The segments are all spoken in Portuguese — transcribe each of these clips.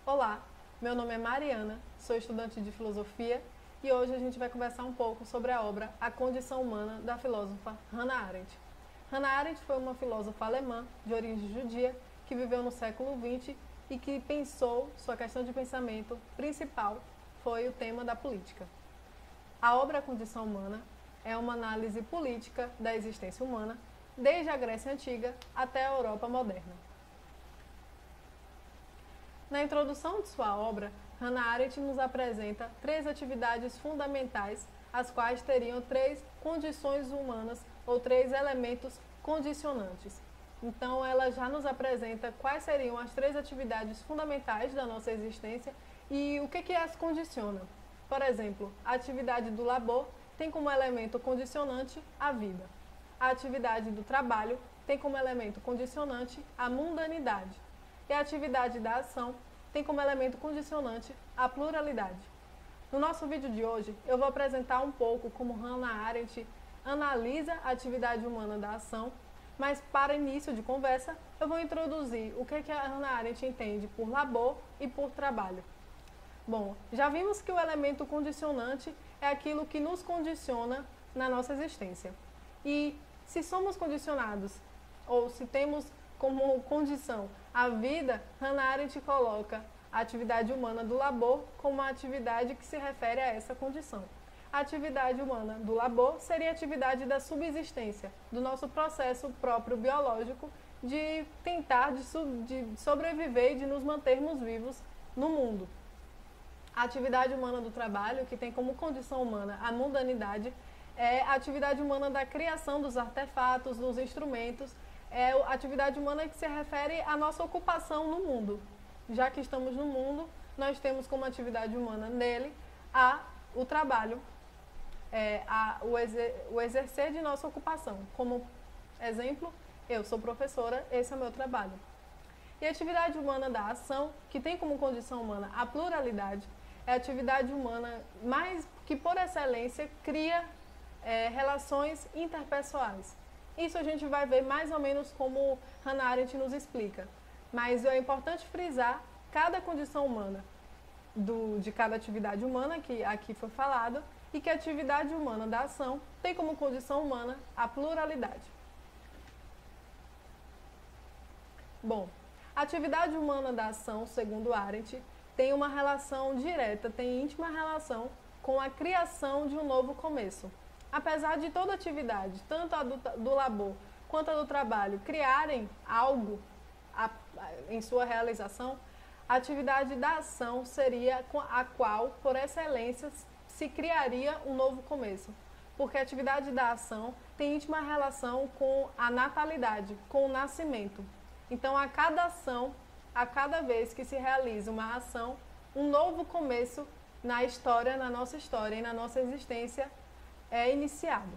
Olá, meu nome é Mariana, sou estudante de filosofia e hoje a gente vai conversar um pouco sobre a obra A Condição Humana da filósofa Hannah Arendt. Hannah Arendt foi uma filósofa alemã de origem judia que viveu no século XX e que sua questão de pensamento principal foi o tema da política. A obra A Condição Humana é uma análise política da existência humana desde a Grécia Antiga até a Europa moderna. Na introdução de sua obra, Hannah Arendt nos apresenta três atividades fundamentais, as quais teriam três condições humanas ou três elementos condicionantes. Então, ela já nos apresenta quais seriam as três atividades fundamentais da nossa existência e o que as condiciona. Por exemplo, a atividade do labor tem como elemento condicionante a vida. A atividade do trabalho tem como elemento condicionante a mundanidade. E a atividade da ação tem como elemento condicionante a pluralidade. No nosso vídeo de hoje, eu vou apresentar um pouco como Hannah Arendt analisa a atividade humana da ação, mas para início de conversa, eu vou introduzir o que a Hannah Arendt entende por labor e por trabalho. Bom, já vimos que o elemento condicionante é aquilo que nos condiciona na nossa existência. E se somos condicionados, ou se temos como condição a vida, Hannah Arendt coloca a atividade humana do labor como uma atividade que se refere a essa condição. A atividade humana do labor seria a atividade da subsistência, do nosso processo próprio biológico de tentar de sobreviver e de nos mantermos vivos no mundo. A atividade humana do trabalho, que tem como condição humana a mundanidade, é a atividade humana da criação dos artefatos, dos instrumentos, é a atividade humana que se refere à nossa ocupação no mundo. Já que estamos no mundo, nós temos como atividade humana nele o trabalho, o exercer de nossa ocupação. Como exemplo, eu sou professora, esse é o meu trabalho. E a atividade humana da ação, que tem como condição humana a pluralidade, é a atividade humana mais que por excelência cria relações interpessoais. Isso a gente vai ver mais ou menos como Hannah Arendt nos explica. Mas é importante frisar cada condição humana de cada atividade humana, que aqui foi falado, e que a atividade humana da ação tem como condição humana a pluralidade. Bom, a atividade humana da ação, segundo Arendt, tem uma relação direta, tem íntima relação com a criação de um novo começo. Apesar de toda atividade, tanto a do labor quanto a do trabalho, criarem algo em sua realização, a atividade da ação seria a qual, por excelência, se criaria um novo começo. Porque a atividade da ação tem íntima relação com a natalidade, com o nascimento. Então, a cada ação, a cada vez que se realiza uma ação, um novo começo na história, na nossa história e na nossa existência é iniciado.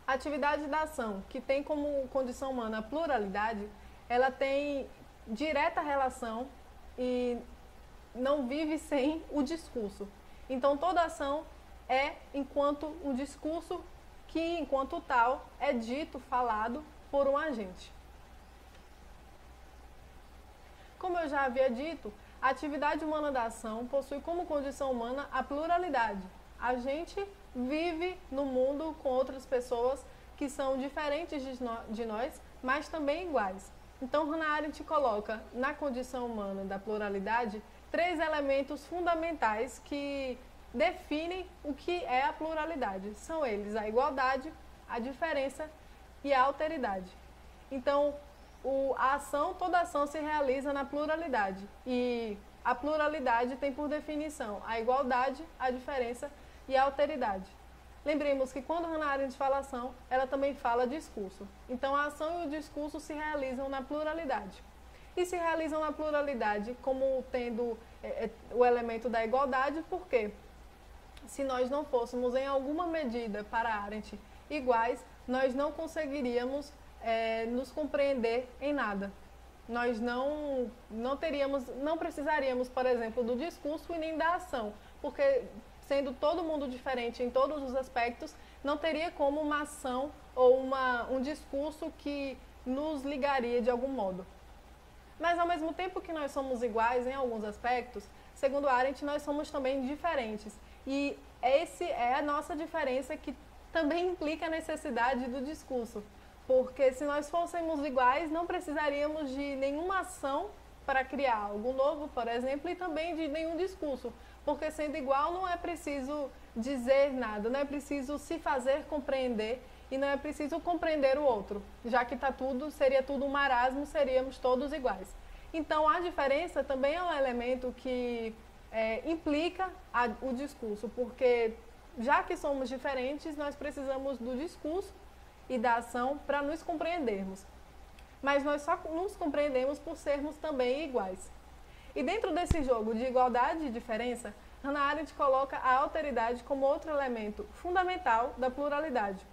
A atividade da ação, que tem como condição humana a pluralidade, ela tem direta relação e não vive sem o discurso. Então, toda ação é enquanto um discurso que, enquanto tal, é dito, falado por um agente. Como eu já havia dito, a atividade humana da ação possui como condição humana a pluralidade. A gente vive no mundo com outras pessoas que são diferentes de nós, mas também iguais. Então, Hannah Arendt coloca na condição humana da pluralidade três elementos fundamentais que definem o que é a pluralidade. São eles a igualdade, a diferença e a alteridade. Então, toda ação se realiza na pluralidade. E a pluralidade tem por definição a igualdade, a diferença e a alteridade. Lembremos que quando Hannah Arendt fala ação, ela também fala discurso. Então, a ação e o discurso se realizam na pluralidade. E se realizam na pluralidade como tendo o elemento da igualdade, por quê? Se nós não fôssemos, em alguma medida, para Arendt, iguais, nós não conseguiríamos nos compreender em nada. Nós não precisaríamos, por exemplo, do discurso e nem da ação, porque sendo todo mundo diferente em todos os aspectos, não teria como uma ação ou um discurso que nos ligaria de algum modo. Mas ao mesmo tempo que nós somos iguais em alguns aspectos, segundo Arendt, nós somos também diferentes. E esse é a nossa diferença que também implica a necessidade do discurso. Porque se nós fôssemos iguais, não precisaríamos de nenhuma ação para criar algo novo, por exemplo, e também de nenhum discurso. Porque sendo igual não é preciso dizer nada, não é preciso se fazer compreender e não é preciso compreender o outro, já que seria tudo um marasmo, seríamos todos iguais. Então a diferença também é um elemento que implica o discurso, porque já que somos diferentes, nós precisamos do discurso e da ação para nos compreendermos. Mas nós só nos compreendemos por sermos também iguais. E dentro desse jogo de igualdade e diferença, Hannah Arendt coloca a alteridade como outro elemento fundamental da pluralidade.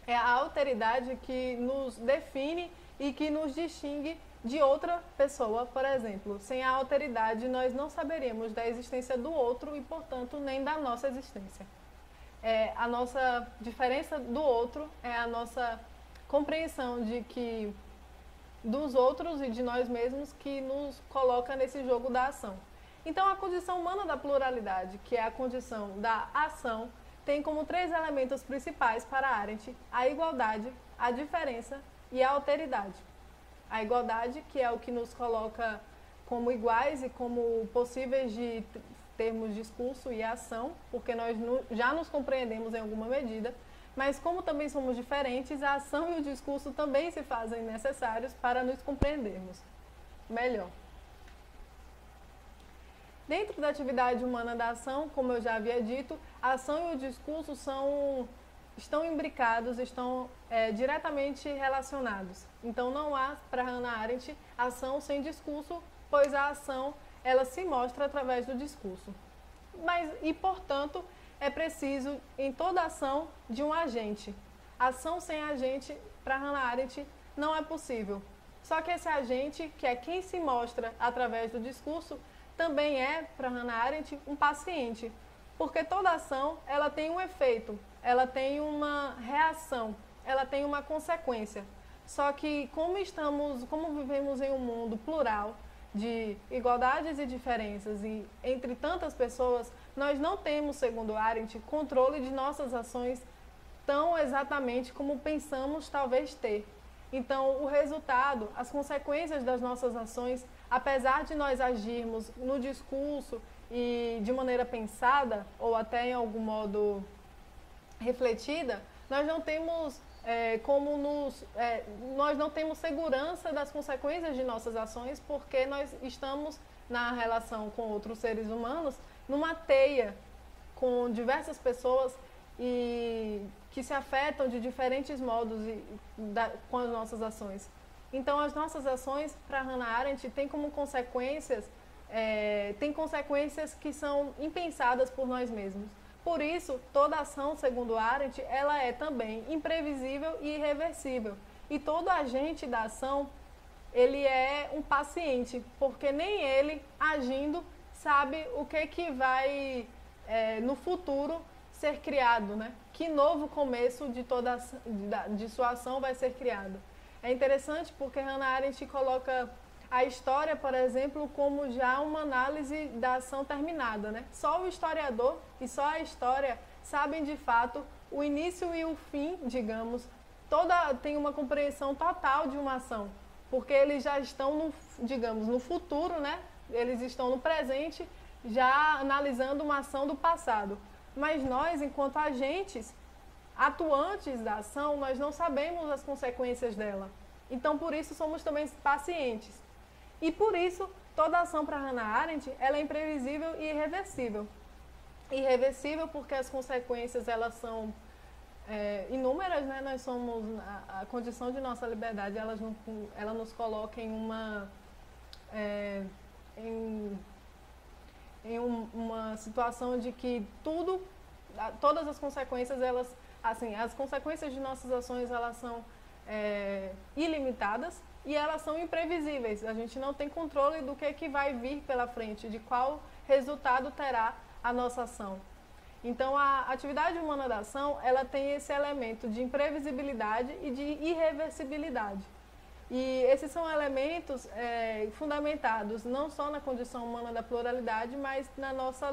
É a alteridade que nos define e que nos distingue de outra pessoa, por exemplo. Sem a alteridade, nós não saberíamos da existência do outro e, portanto, nem da nossa existência. A nossa diferença do outro é a nossa compreensão dos outros e de nós mesmos que nos coloca nesse jogo da ação. Então, a condição humana da pluralidade, que é a condição da ação, tem como 3 elementos principais para Arendt a igualdade, a diferença e a alteridade. A igualdade, que é o que nos coloca como iguais e como possíveis de termos discurso e ação, porque nós já nos compreendemos em alguma medida, mas como também somos diferentes, a ação e o discurso também se fazem necessários para nos compreendermos melhor. Dentro da atividade humana da ação, como eu já havia dito, a ação e o discurso estão imbricados, estão diretamente relacionados. Então não há, para Hannah Arendt, ação sem discurso, pois a ação ela se mostra através do discurso. Portanto, é preciso, em toda ação, de um agente. Ação sem agente, para Hannah Arendt, não é possível. Só que esse agente, que é quem se mostra através do discurso, também é, para Hannah Arendt, um paciente. Porque toda ação, ela tem um efeito, ela tem uma reação, ela tem uma consequência. Só que como vivemos em um mundo plural, de igualdades e diferenças e entre tantas pessoas, nós não temos, segundo Arendt, controle de nossas ações tão exatamente como pensamos talvez ter. Então, o resultado, as consequências das nossas ações, apesar de nós agirmos no discurso e de maneira pensada, ou até em algum modo refletida, nós não temos nós não temos segurança das consequências de nossas ações, porque nós estamos na relação com outros seres humanos numa teia com diversas pessoas e que se afetam de diferentes modos com as nossas ações. Então, as nossas ações, para Hannah Arendt, têm como consequências, que são impensadas por nós mesmos. Por isso, toda ação, segundo Arendt, ela é também imprevisível e irreversível. E todo agente da ação, ele é um paciente, porque nem ele, agindo, sabe o que vai, no futuro, ser criado, né? Que novo começo de sua ação vai ser criado. É interessante porque Hannah Arendt coloca a história, por exemplo, como já uma análise da ação terminada, né? Só o historiador e só a história sabem de fato o início e o fim, digamos, tem uma compreensão total de uma ação, porque eles já estão no futuro, né? Eles estão no presente, já analisando uma ação do passado. Mas nós, enquanto agentes atuantes da ação, nós não sabemos as consequências dela. Então, por isso, somos também pacientes. E por isso, toda ação para Hannah Arendt, ela é imprevisível e irreversível. Irreversível porque as consequências, elas são inúmeras, né? Nós somos, a condição de nossa liberdade, ela nos coloca em uma situação de que todas as consequências, as consequências de nossas ações, elas são ilimitadas e elas são imprevisíveis. A gente não tem controle do que vai vir pela frente, de qual resultado terá a nossa ação. Então, a atividade humana da ação, ela tem esse elemento de imprevisibilidade e de irreversibilidade. E esses são elementos fundamentados não só na condição humana da pluralidade, mas na nossa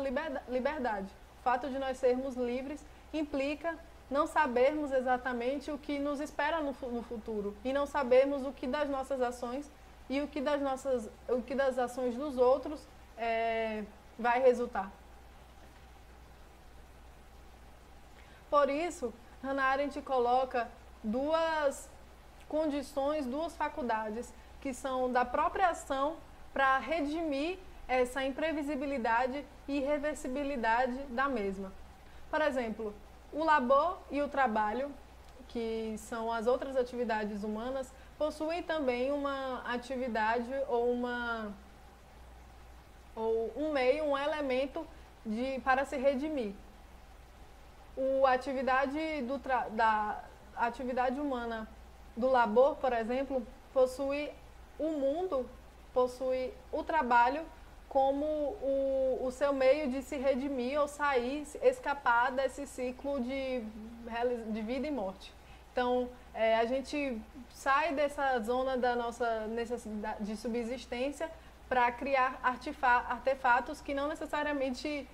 liberdade. O fato de nós sermos livres implica não sabermos exatamente o que nos espera no futuro e não sabermos o que das nossas ações e o que das ações dos outros vai resultar. Por isso, Hannah Arendt coloca duas condições, duas faculdades que são da própria ação para redimir essa imprevisibilidade e irreversibilidade da mesma. Por exemplo, o labor e o trabalho, que são as outras atividades humanas, possuem também uma atividade ou um meio, um elemento para se redimir. A atividade humana do labor, por exemplo, possui o mundo, possui o trabalho como o seu meio de se redimir ou sair, escapar desse ciclo de vida e morte. Então, a gente sai dessa zona da nossa necessidade de subsistência para criar artefatos que não necessariamente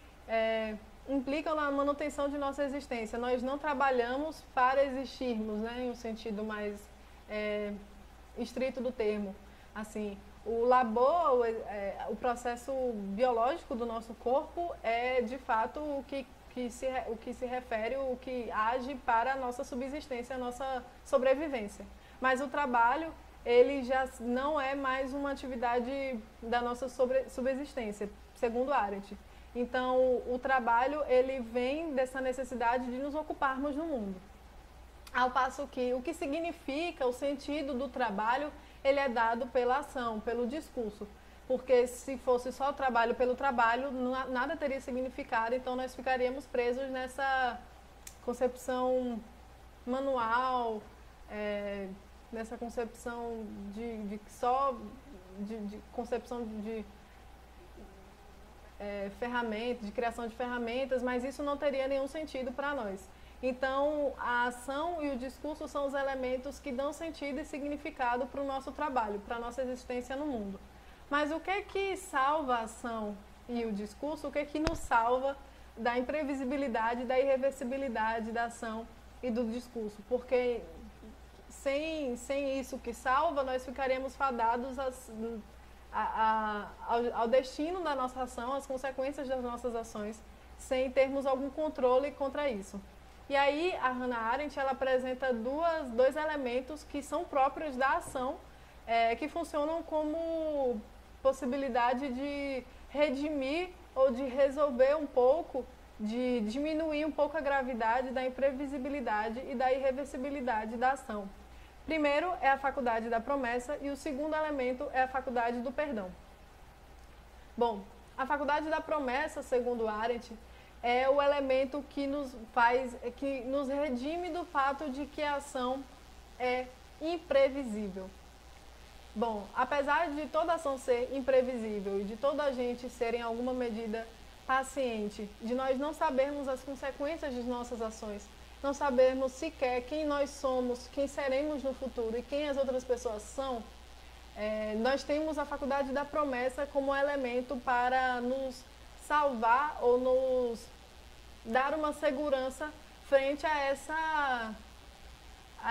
implicam na manutenção de nossa existência. Nós não trabalhamos para existirmos, né, em um sentido mais estrito do termo. Assim, o labor, o processo biológico do nosso corpo é, de fato, o que se refere, o que age para a nossa subsistência, a nossa sobrevivência. Mas o trabalho, ele já não é mais uma atividade da nossa subsistência, segundo Arendt. Então, o trabalho, ele vem dessa necessidade de nos ocuparmos no mundo. Ao passo que o que significa, o sentido do trabalho, ele é dado pela ação, pelo discurso. Porque se fosse só o trabalho pelo trabalho, nada teria significado, então nós ficaríamos presos nessa concepção manual, nessa concepção de concepção de ferramentas, de criação de ferramentas, mas isso não teria nenhum sentido para nós. Então, a ação e o discurso são os elementos que dão sentido e significado para o nosso trabalho, para a nossa existência no mundo. Mas o que é que salva a ação e o discurso? O que é que nos salva da imprevisibilidade, da irreversibilidade da ação e do discurso? Porque sem isso que salva, nós ficaríamos fadados ao destino da nossa ação, às consequências das nossas ações, sem termos algum controle contra isso. E aí, a Hannah Arendt, ela apresenta dois elementos que são próprios da ação, que funcionam como possibilidade de redimir ou de resolver um pouco, de diminuir um pouco a gravidade da imprevisibilidade e da irreversibilidade da ação. Primeiro é a faculdade da promessa e o segundo elemento é a faculdade do perdão. Bom, a faculdade da promessa, segundo Arendt, é o elemento que nos redime do fato de que a ação é imprevisível. Bom, apesar de toda ação ser imprevisível e de toda a gente ser em alguma medida paciente, de nós não sabermos as consequências de nossas ações, não sabermos sequer quem nós somos, quem seremos no futuro e quem as outras pessoas são, nós temos a faculdade da promessa como elemento para nos salvar ou nos dar uma segurança frente a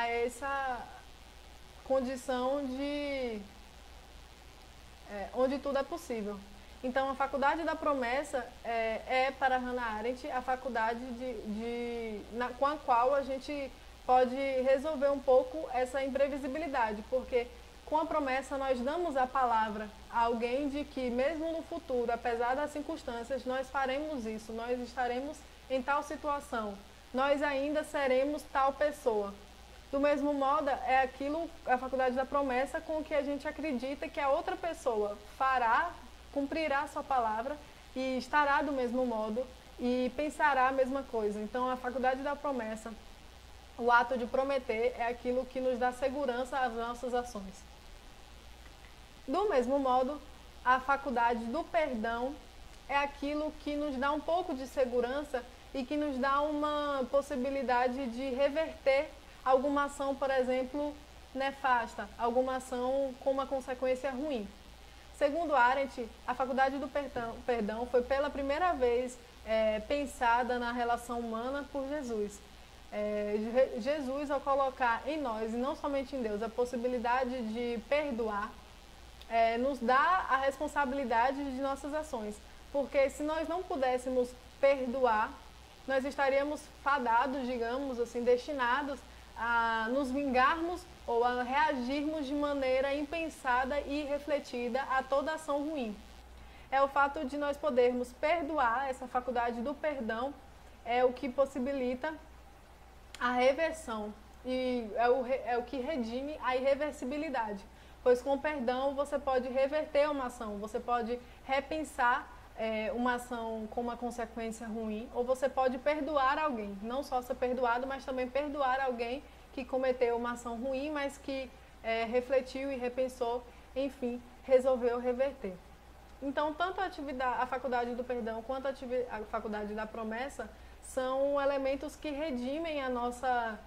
essa condição de onde tudo é possível. Então, a faculdade da promessa para Hannah Arendt, a faculdade com a qual a gente pode resolver um pouco essa imprevisibilidade, porque com a promessa nós damos a palavra a alguém de que mesmo no futuro, apesar das circunstâncias, nós faremos isso, nós estaremos em tal situação, nós ainda seremos tal pessoa. Do mesmo modo, a faculdade da promessa com que a gente acredita que a outra pessoa cumprirá a sua palavra e estará do mesmo modo e pensará a mesma coisa. Então, a faculdade da promessa, o ato de prometer, é aquilo que nos dá segurança às nossas ações. Do mesmo modo, a faculdade do perdão é aquilo que nos dá um pouco de segurança e que nos dá uma possibilidade de reverter alguma ação, por exemplo, nefasta, alguma ação com uma consequência ruim. Segundo Arendt, a faculdade do perdão foi pela primeira vez pensada na relação humana por Jesus. Jesus, ao colocar em nós, e não somente em Deus, a possibilidade de perdoar, nos dá a responsabilidade de nossas ações. Porque se nós não pudéssemos perdoar, nós estaríamos fadados, digamos assim, destinados a nos vingarmos ou a reagirmos de maneira impensada e irrefletida a toda ação ruim. É o fato de nós podermos perdoar, essa faculdade do perdão, é o que possibilita a reversão e é o que redime a irreversibilidade. Pois com o perdão você pode reverter uma ação, você pode repensar uma ação com uma consequência ruim, ou você pode perdoar alguém, não só ser perdoado, mas também perdoar alguém que cometeu uma ação ruim, mas que refletiu e repensou, enfim, resolveu reverter. Então, tanto a faculdade do perdão quanto a faculdade da promessa são elementos que redimem a nossa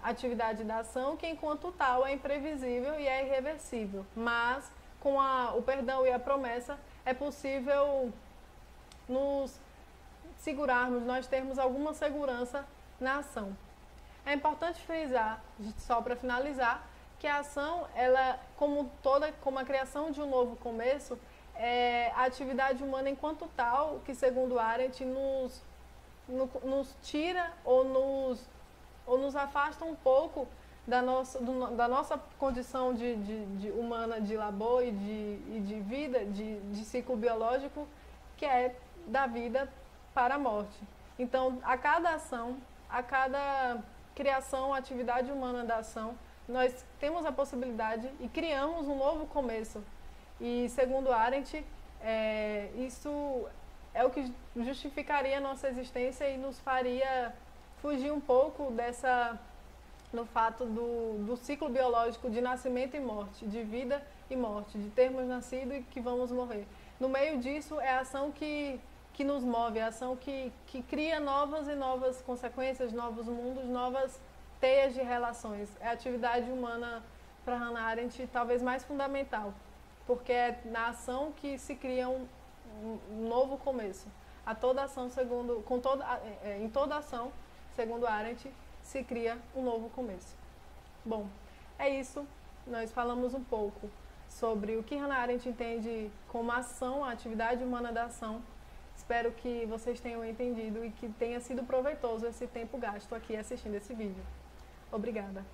atividade da ação, que enquanto tal é imprevisível e é irreversível. Mas, com o perdão e a promessa, é possível nos segurarmos, nós termos alguma segurança na ação. É importante frisar, só para finalizar, que a ação, ela, como a criação de um novo começo, é a atividade humana enquanto tal, que segundo Arendt nos tira ou nos afasta um pouco da nossa condição de humana de labor e de vida, de ciclo biológico, que é da vida para a morte. Então, a cada ação, a cada criação, atividade humana da ação, nós temos a possibilidade e criamos um novo começo. E, segundo Arendt, isso é o que justificaria a nossa existência e nos faria fugir um pouco no fato do ciclo biológico de nascimento e morte, de vida e morte, de termos nascido e que vamos morrer. No meio disso é a ação que nos move, é a ação que cria novas e novas consequências, novos mundos, novas teias de relações. É a atividade humana, para Hannah Arendt, talvez mais fundamental, porque é na ação que se cria um novo começo. Em toda ação, segundo Arendt, se cria um novo começo. Bom, é isso. Nós falamos um pouco sobre o que Hannah Arendt entende como ação, a atividade humana da ação. Espero que vocês tenham entendido e que tenha sido proveitoso esse tempo gasto aqui assistindo esse vídeo. Obrigada.